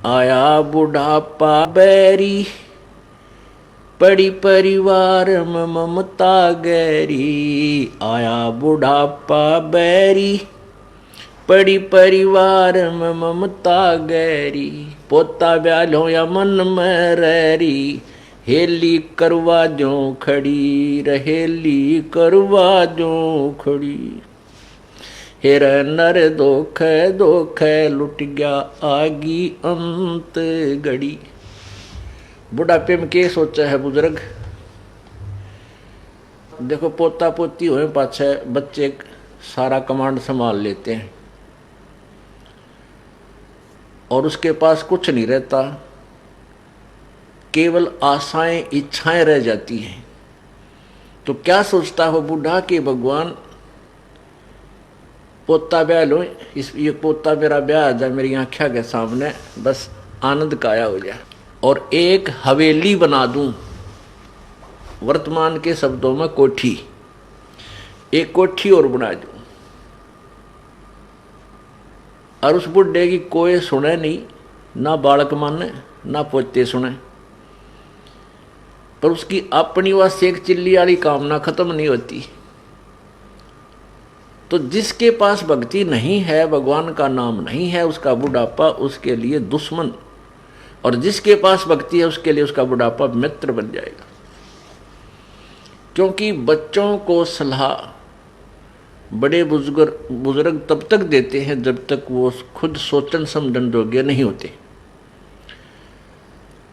आया बुढ़ापा बैरी, पड़ी परिवार में ममता गहरी। आया बुढ़ापा बैरी, पड़ी परिवार में ममता गहरी। पोता ब्यालो या मन में रैरी, हेली करवा जो खड़ी, रहेली करवा जो खड़ी। हेर नर दोख दोख लुट गया आगी अंत घड़ी। बुढ़ापे में क्या सोचा है बुजुर्ग? देखो पोता पोती हुए पाछे बच्चे सारा कमांड संभाल लेते हैं और उसके पास कुछ नहीं रहता, केवल आशाएं इच्छाएं रह जाती हैं। तो क्या सोचता हो बूढ़ा कि भगवान पोता ब्याह लो, इस ये पोता मेरा ब्याह आ जाए मेरी आंखों के सामने, बस आनंद काया हो जाए और एक हवेली बना दूं। वर्तमान के शब्दों में कोठी, एक कोठी और बना दूं और उस बुढ़े की कोई सुने नहीं, ना बालक माने ना पोते सुने, पर उसकी अपनी वह सेक चिल्ली वाली कामना खत्म नहीं होती। तो जिसके पास भक्ति नहीं है, भगवान का नाम नहीं है, उसका बुढ़ापा उसके लिए दुश्मन, और जिसके पास भक्ति है उसके लिए उसका बुढ़ापा मित्र बन जाएगा। क्योंकि बच्चों को सलाह बड़े बुजुर्ग तब तक देते हैं जब तक वो खुद सोचन समझन योग्य नहीं होते।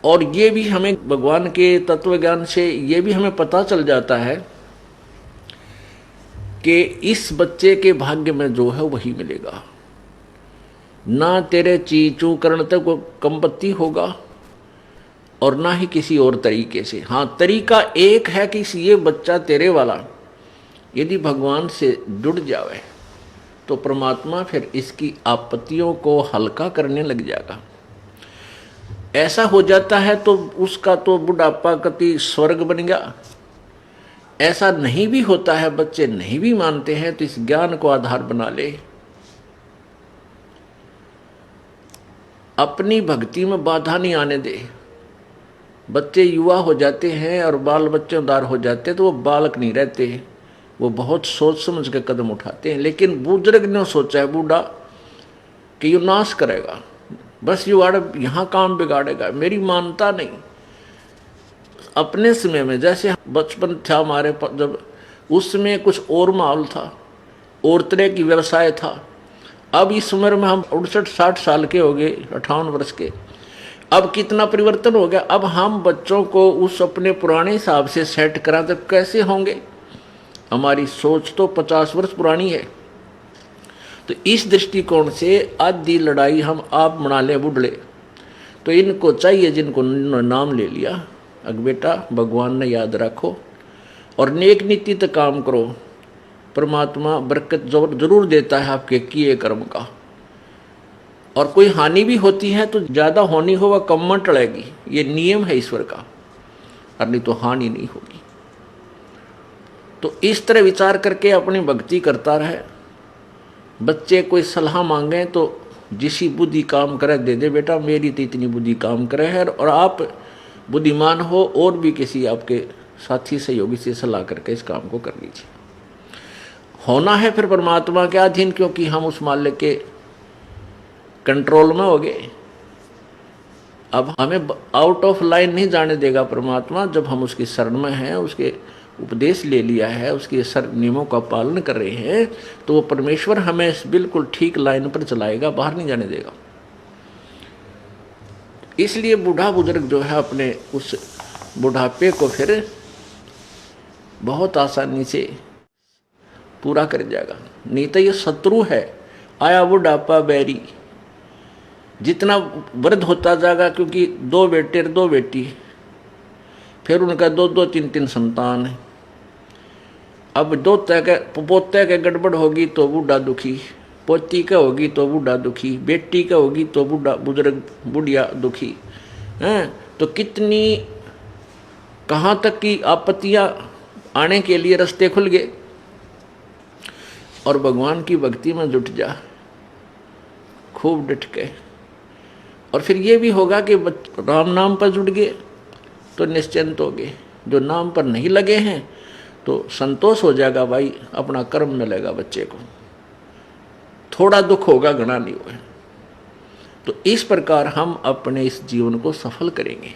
और ये भी हमें भगवान के तत्व ज्ञान से ये भी हमें पता चल जाता है कि इस बच्चे के भाग्य में जो है वही मिलेगा। ना तेरे चीचू करने तक वो कंपत्ति होगा और ना ही किसी और तरीके से। हाँ, तरीका एक है कि ये बच्चा तेरे वाला यदि भगवान से जुड़ जावे तो परमात्मा फिर इसकी आपत्तियों को हल्का करने लग जाएगा। ऐसा हो जाता है तो उसका तो बुढ़ापा कति स्वर्ग बन गया। ऐसा नहीं भी होता है, बच्चे नहीं भी मानते हैं, तो इस ज्ञान को आधार बना ले, अपनी भक्ति में बाधा नहीं आने दे। बच्चे युवा हो जाते हैं और बाल बच्चेदार हो जाते हैं तो वो बालक नहीं रहते, वो बहुत सोच समझ के कदम उठाते हैं। लेकिन बुजुर्ग ने सोचा है बूढ़ा कि यू नाश करेगा, बस यू यहाँ काम बिगाड़ेगा, मेरी मानता नहीं। अपने समय में जैसे बचपन था हमारे, जब उस समय कुछ और माहौल था, और तरह की व्यवसाय था। अब इस उम्र में हम 68-60 साल के हो गए, 58 वर्ष के, अब कितना परिवर्तन हो गया। अब हम बच्चों को उस अपने पुराने हिसाब से सेट करा तो कैसे होंगे? हमारी सोच तो 50 वर्ष पुरानी है। तो इस दृष्टिकोण से आधी लड़ाई हम आप बना ले बुढ़ले। तो इनको चाहिए जिनको नाम ले लिया, अग बेटा भगवान ने याद रखो और नेक नीति तक काम करो, परमात्मा बरकत जरूर देता है आपके किए कर्म का। और कोई हानि भी होती है तो ज़्यादा होनी हो वह कम में टलेगी, ये नियम है ईश्वर का, और नहीं तो हानि नहीं होगी। तो इस तरह विचार करके अपनी भक्ति करता रहे। बच्चे कोई सलाह मांगे तो जिसी बुद्धि काम करे दे दे, बेटा मेरी तो इतनी बुद्धि काम करे है, और आप बुद्धिमान हो और भी किसी आपके साथी सहयोगी से सलाह करके इस काम को कर लीजिए। होना है फिर परमात्मा के अधीन, क्योंकि हम उस मालिक के कंट्रोल में हो गए। अब हमें आउट ऑफ लाइन नहीं जाने देगा परमात्मा। जब हम उसकी शरण में हैं, उसके उपदेश ले लिया है, उसके नियमों का पालन कर रहे हैं, तो वो परमेश्वर हमें बिल्कुल ठीक लाइन पर चलाएगा, बाहर नहीं जाने देगा। इसलिए बूढ़ा बुजुर्ग जो है अपने उस बुढ़ापे को फिर बहुत आसानी से पूरा कर जाएगा। नहीं तो ये शत्रु है, आया बुढ़ापा बैरी। जितना वृद्ध होता जाएगा, क्योंकि 2 बेटे 2 बेटी, फिर उनका 2-2 3-3 संतान है। अब पोते के गड़बड़ होगी तो बूढ़ा दुखी, पोती का होगी तो बूढ़ा दुखी, बेटी का होगी तो बुजुर्ग बुढ़िया दुखी हैं। तो कितनी कहाँ तक की आपत्तियाँ आने के लिए रास्ते खुल गए। और भगवान की भक्ति में जुट जा खूब डट के, और फिर ये भी होगा कि राम नाम पर जुड़ गए तो निश्चिंत हो गए, जो नाम पर नहीं लगे हैं तो संतोष हो जाएगा, भाई अपना कर्म मिलेगा बच्चे को, थोड़ा दुख होगा घना नहीं होगा। तो इस प्रकार हम अपने इस जीवन को सफल करेंगे।